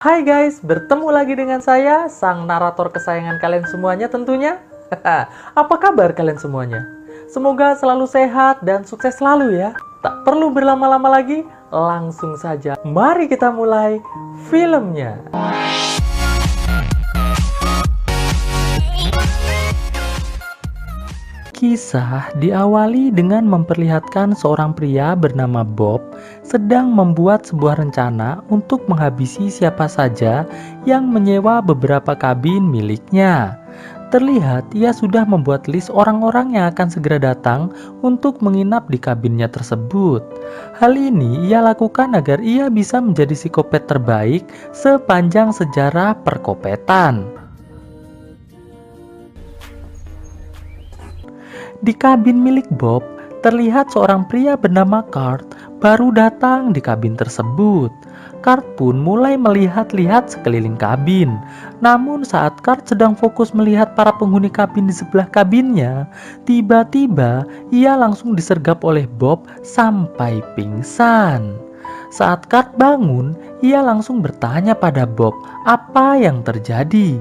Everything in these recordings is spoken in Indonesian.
Hai guys, bertemu lagi dengan saya, sang narator kesayangan kalian semuanya tentunya. Apa kabar kalian semuanya? Semoga selalu sehat dan sukses selalu ya. Tak perlu berlama-lama lagi, langsung saja. Mari kita mulai filmnya. Kisah diawali dengan memperlihatkan seorang pria bernama Bob sedang membuat sebuah rencana untuk menghabisi siapa saja yang menyewa beberapa kabin miliknya. Terlihat ia sudah membuat list orang-orang yang akan segera datang untuk menginap di kabinnya tersebut. Hal ini ia lakukan agar ia bisa menjadi psikopat terbaik sepanjang sejarah perkopetan. Di kabin milik Bob, terlihat seorang pria bernama Kurt baru datang di kabin tersebut. Kurt pun mulai melihat-lihat sekeliling kabin. Namun saat Kurt sedang fokus melihat para penghuni kabin di sebelah kabinnya, tiba-tiba ia langsung disergap oleh Bob sampai pingsan. Saat Kurt bangun, ia langsung bertanya pada Bob apa yang terjadi.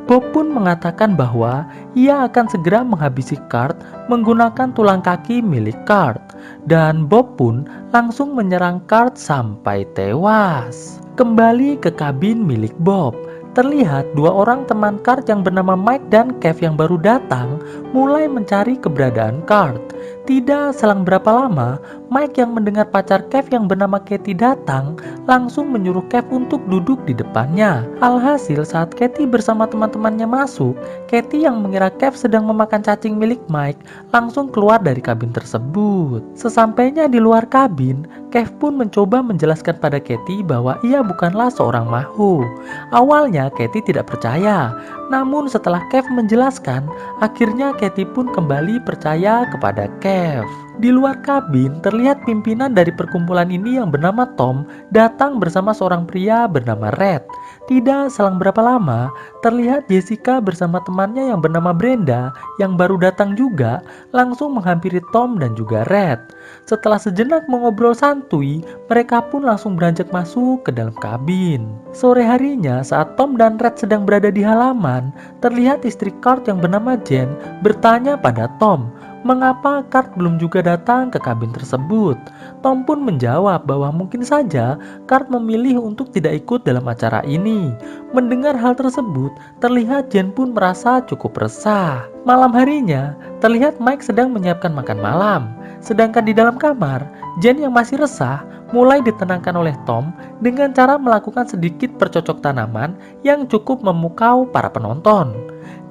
Bob pun mengatakan bahwa ia akan segera menghabisi Kurt menggunakan tulang kaki milik Kurt. Dan Bob pun langsung menyerang Kurt sampai tewas. Kembali ke kabin milik Bob, terlihat dua orang teman Kurt yang bernama Mike dan Kev yang baru datang mulai mencari keberadaan Kurt. Tidak selang berapa lama, Mike yang mendengar pacar Kev yang bernama Katie datang langsung menyuruh Kev untuk duduk di depannya. Alhasil saat Katie bersama teman-temannya masuk, Katie yang mengira Kev sedang memakan cacing milik Mike langsung keluar dari kabin tersebut. Sesampainya di luar kabin, Kev pun mencoba menjelaskan pada Katie bahwa ia bukanlah seorang mahu. Awalnya Katie tidak percaya, namun setelah Kev menjelaskan, akhirnya Katie pun kembali percaya kepada Kev. Di luar kabin, terlihat pimpinan dari perkumpulan ini yang bernama Tom datang bersama seorang pria bernama Red. Tidak selang berapa lama, terlihat Jessica bersama temannya yang bernama Brenda yang baru datang juga langsung menghampiri Tom dan juga Red. Setelah sejenak mengobrol santuy, mereka pun langsung beranjak masuk ke dalam kabin. Sore harinya saat Tom dan Red sedang berada di halaman, terlihat istri Kurt yang bernama Jen bertanya pada Tom, mengapa Kurt belum juga datang ke kabin tersebut. Tom pun menjawab bahwa mungkin saja Kurt memilih untuk tidak ikut dalam acara ini. Mendengar hal tersebut, terlihat Jen pun merasa cukup resah. Malam harinya, terlihat Mike sedang menyiapkan makan malam. Sedangkan di dalam kamar, Jen yang masih resah mulai ditenangkan oleh Tom dengan cara melakukan sedikit percocok tanaman yang cukup memukau para penonton.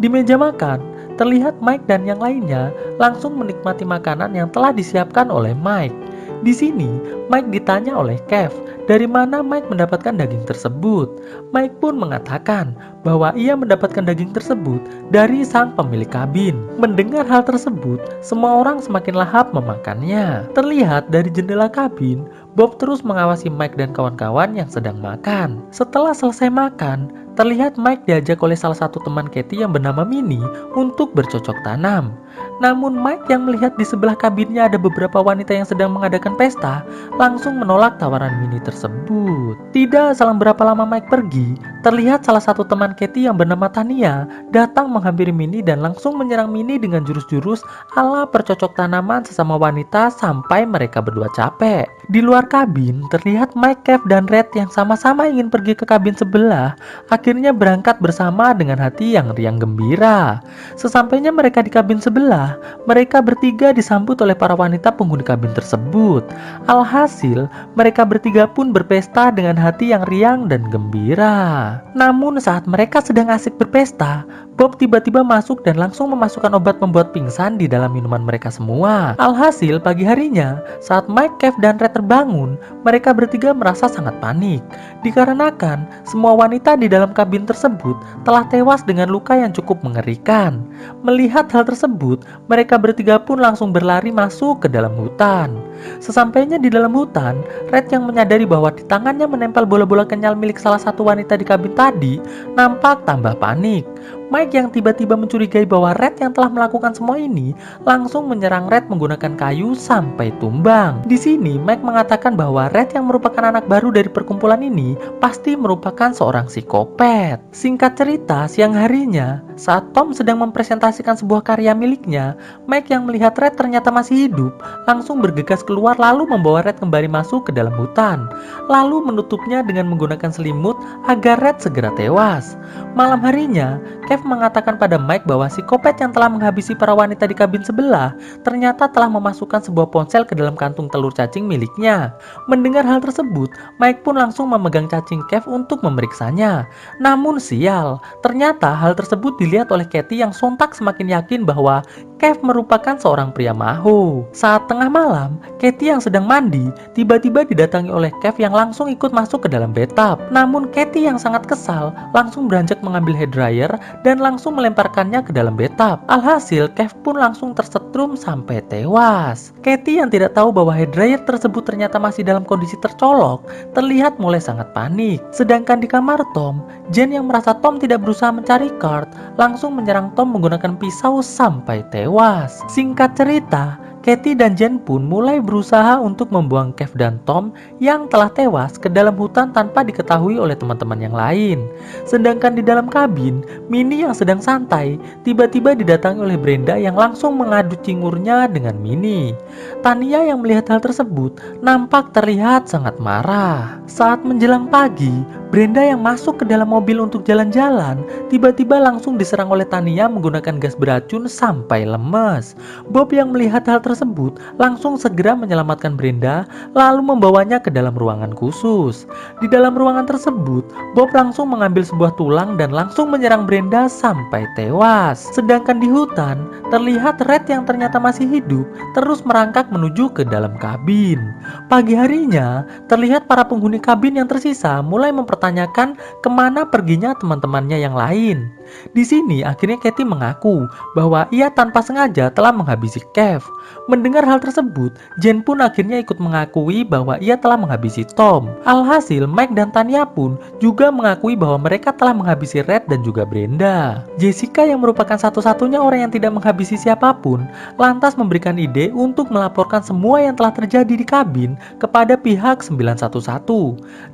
Di meja makan, terlihat Mike dan yang lainnya langsung menikmati makanan yang telah disiapkan oleh Mike. Di sini, Mike ditanya oleh Kev, dari mana Mike mendapatkan daging tersebut. Mike pun mengatakan bahwa ia mendapatkan daging tersebut dari sang pemilik kabin. Mendengar hal tersebut, semua orang semakin lahap memakannya. Terlihat dari jendela kabin, Bob terus mengawasi Mike dan kawan-kawan yang sedang makan. Setelah selesai makan, terlihat Mike diajak oleh salah satu teman Katie yang bernama Minnie untuk bercocok tanam. Namun Mike yang melihat di sebelah kabinnya ada beberapa wanita yang sedang mengadakan pesta, langsung menolak tawaran Minnie tersebut. Tidak selang berapa lama Mike pergi, terlihat salah satu teman Katie yang bernama Tania datang menghampiri Minnie dan langsung menyerang Minnie dengan jurus-jurus ala percocok tanaman sesama wanita sampai mereka berdua capek. Di luar kabin, terlihat Mike, Kev, dan Red yang sama-sama ingin pergi ke kabin sebelah, akhirnya berangkat bersama dengan hati yang riang gembira. Sesampainya mereka di kabin sebelah, mereka bertiga disambut oleh para wanita penghuni kabin tersebut. Alhasil, mereka bertiga pun berpesta dengan hati yang riang dan gembira. Namun saat mereka sedang asik berpesta, Bob tiba-tiba masuk dan langsung memasukkan obat membuat pingsan di dalam minuman mereka semua. Alhasil, pagi harinya, saat Mike, Kev, dan Red terbangun, mereka bertiga merasa sangat panik. Dikarenakan, semua wanita di dalam kabin tersebut telah tewas dengan luka yang cukup mengerikan. Melihat hal tersebut, mereka bertiga pun langsung berlari masuk ke dalam hutan. Sesampainya di dalam hutan, Red yang menyadari bahwa di tangannya menempel bola-bola kenyal milik salah satu wanita di kabin tadi, nampak tambah panik. Mike yang tiba-tiba mencurigai bahwa Red yang telah melakukan semua ini langsung menyerang Red menggunakan kayu sampai tumbang. Di sini Mike mengatakan bahwa Red yang merupakan anak baru dari perkumpulan ini pasti merupakan seorang psikopat. Singkat cerita, siang harinya saat Tom sedang mempresentasikan sebuah karya miliknya, Mike yang melihat Red ternyata masih hidup langsung bergegas keluar lalu membawa Red kembali masuk ke dalam hutan, lalu menutupnya dengan menggunakan selimut agar Red segera tewas. Malam harinya, Kev mengatakan pada Mike bahwa psikopat yang telah menghabisi para wanita di kabin sebelah ternyata telah memasukkan sebuah ponsel ke dalam kantung telur cacing miliknya. Mendengar hal tersebut, Mike pun langsung memegang cacing Kev untuk memeriksanya. Namun sial, ternyata hal tersebut dilihat oleh Katie yang sontak semakin yakin bahwa Kev merupakan seorang pria maho. Saat tengah malam, Katie yang sedang mandi tiba-tiba didatangi oleh Kev yang langsung ikut masuk ke dalam bathtub. Namun Katie yang sangat kesal langsung beranjak mengambil hair dryer dan langsung melemparkannya ke dalam bathtub. Alhasil Kev pun langsung tersetrum sampai tewas. Katie yang tidak tahu bahwa hair dryer tersebut ternyata masih dalam kondisi tercolok terlihat mulai sangat panik. Sedangkan di kamar Tom, Jen yang merasa Tom tidak berusaha mencari Kurt langsung menyerang Tom menggunakan pisau sampai tewas. Singkat cerita, Katie dan Jen pun mulai berusaha untuk membuang Kev dan Tom yang telah tewas ke dalam hutan tanpa diketahui oleh teman-teman yang lain. Sedangkan di dalam kabin, Minnie yang sedang santai tiba-tiba didatangi oleh Brenda yang langsung mengadu cingurnya dengan Minnie. Tania yang melihat hal tersebut nampak terlihat sangat marah. Saat menjelang pagi, Brenda yang masuk ke dalam mobil untuk jalan-jalan tiba-tiba langsung diserang oleh Tania menggunakan gas beracun sampai lemes. Bob yang melihat hal tersebut langsung segera menyelamatkan Brenda lalu membawanya ke dalam ruangan khusus. Di dalam ruangan tersebut, Bob langsung mengambil sebuah tulang dan langsung menyerang Brenda sampai tewas. Sedangkan di hutan, terlihat Red yang ternyata masih hidup terus merangkak menuju ke dalam kabin. Pagi harinya, terlihat para penghuni kabin yang tersisa mulai mempertanyakan kemana perginya teman-temannya yang lain. Di sini akhirnya Katie mengaku bahwa ia tanpa sengaja telah menghabisi Kev. Mendengar hal tersebut, Jen pun akhirnya ikut mengakui bahwa ia telah menghabisi Tom. Alhasil Mike dan Tania pun juga mengakui bahwa mereka telah menghabisi Red dan juga Brenda. Jessica yang merupakan satu-satunya orang yang tidak menghabisi siapapun lantas memberikan ide untuk melaporkan semua yang telah terjadi di kabin kepada pihak 911.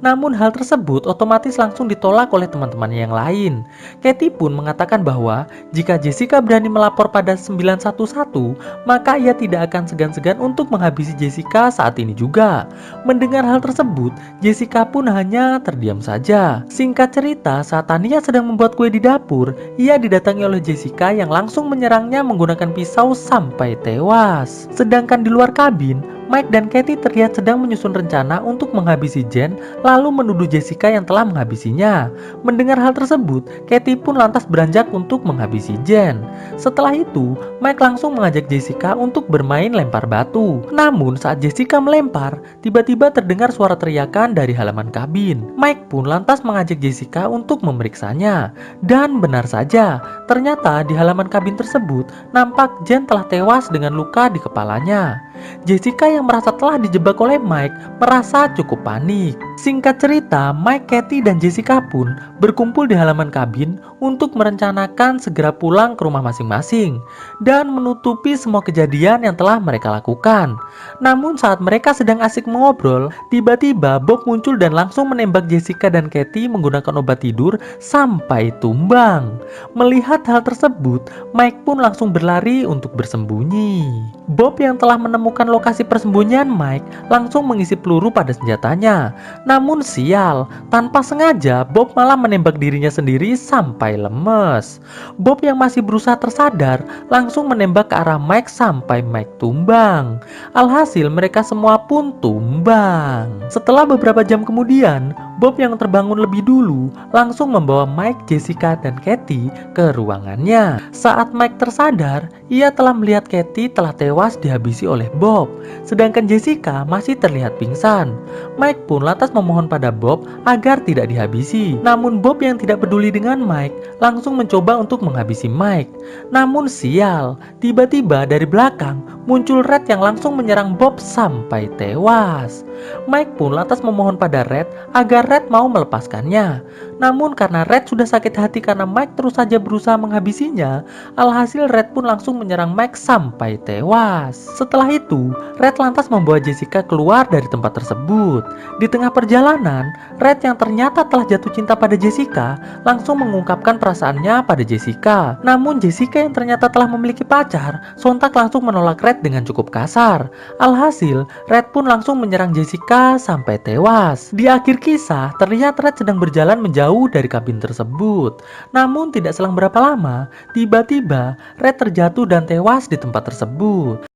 Namun hal tersebut otomatis langsung ditolak oleh teman-temannya yang lain. Katie pun mengatakan bahwa jika Jessica berani melapor pada 911, maka ia tidak akan segan-segan untuk menghabisi Jessica saat ini juga. Mendengar hal tersebut, Jessica pun hanya terdiam saja. Singkat cerita, saat Tania sedang membuat kue di dapur, ia didatangi oleh Jessica yang langsung menyerangnya menggunakan pisau sampai tewas. Sedangkan di luar kabin, Mike dan Katie terlihat sedang menyusun rencana untuk menghabisi Jen lalu menuduh Jessica yang telah menghabisinya. Mendengar hal tersebut, Katie pun lantas beranjak untuk menghabisi Jen. Setelah itu, Mike langsung mengajak Jessica untuk bermain lempar batu. Namun saat Jessica melempar, tiba-tiba terdengar suara teriakan dari halaman kabin. Mike pun lantas mengajak Jessica untuk memeriksanya. Dan benar saja, ternyata di halaman kabin tersebut nampak Jen telah tewas dengan luka di kepalanya. Jessica yang merasa telah dijebak oleh Mike merasa cukup panik. Singkat cerita, Mike, Katie, dan Jessica pun berkumpul di halaman kabin untuk merencanakan segera pulang ke rumah masing-masing dan menutupi semua kejadian yang telah mereka lakukan. Namun saat mereka sedang asik mengobrol, tiba-tiba Bob muncul dan langsung menembak Jessica dan Katie menggunakan obat tidur sampai tumbang. Melihat hal tersebut, Mike pun langsung berlari untuk bersembunyi. Bob yang telah menemukan lokasi persembunyian Mike langsung mengisi peluru pada senjatanya. Namun sial, tanpa sengaja Bob malah menembak dirinya sendiri sampai lemes. Bob yang masih berusaha tersadar langsung menembak ke arah Mike sampai Mike tumbang. Alhasil mereka semua pun tumbang. Setelah beberapa jam kemudian, Bob yang terbangun lebih dulu langsung membawa Mike, Jessica, dan Katie ke ruangannya. Saat Mike tersadar, ia telah melihat Katie telah tewas tewas dihabisi oleh Bob, sedangkan Jessica masih terlihat pingsan. Mike pun lantas memohon pada Bob agar tidak dihabisi. Namun Bob yang tidak peduli dengan Mike langsung mencoba untuk menghabisi Mike. Namun sial, tiba-tiba dari belakang muncul Red yang langsung menyerang Bob sampai tewas. Mike pun lantas memohon pada Red agar Red mau melepaskannya. Namun karena Red sudah sakit hati karena Mike terus saja berusaha menghabisinya, alhasil Red pun langsung menyerang Mike sampai tewas. Setelah itu, Red lantas membawa Jessica keluar dari tempat tersebut. Di tengah perjalanan, Red yang ternyata telah jatuh cinta pada Jessica langsung mengungkapkan perasaannya pada Jessica. Namun Jessica yang ternyata telah memiliki pacar sontak langsung menolak Red dengan cukup kasar. Alhasil, Red pun langsung menyerang Jessica sampai tewas. Di akhir kisah, terlihat Red sedang berjalan menjauh dari kabin tersebut. Namun tidak selang berapa lama, tiba-tiba Red terjatuh dan tewas di tempat tersebut.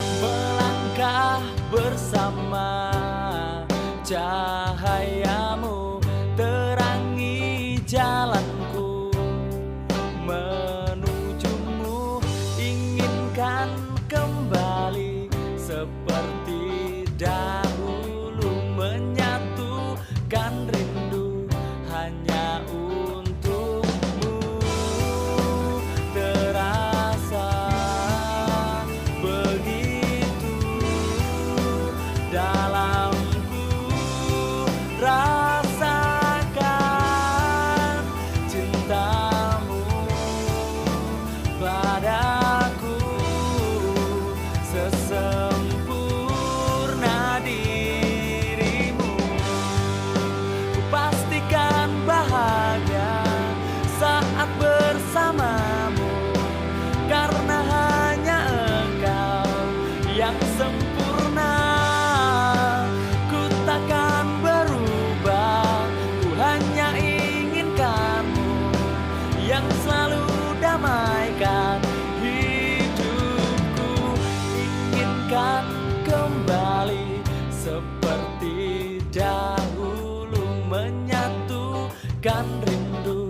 Melangkah bersama, cahayamu terangi jalanku, menujumu inginkan kembali seperti dahulu, menyatukan rindu hanya untukmu. Terasa begitu dalamku, rasakan cintamu padaku sesempurna dirimu. Kupastikan bahagia saat bersamamu, karena hanya engkau yang sempurna. Ku takkan berubah, ku hanya inginkanmu yang selalu damaikan hidupku. Inginkan kembali seperti dahulu, menyatukan rindu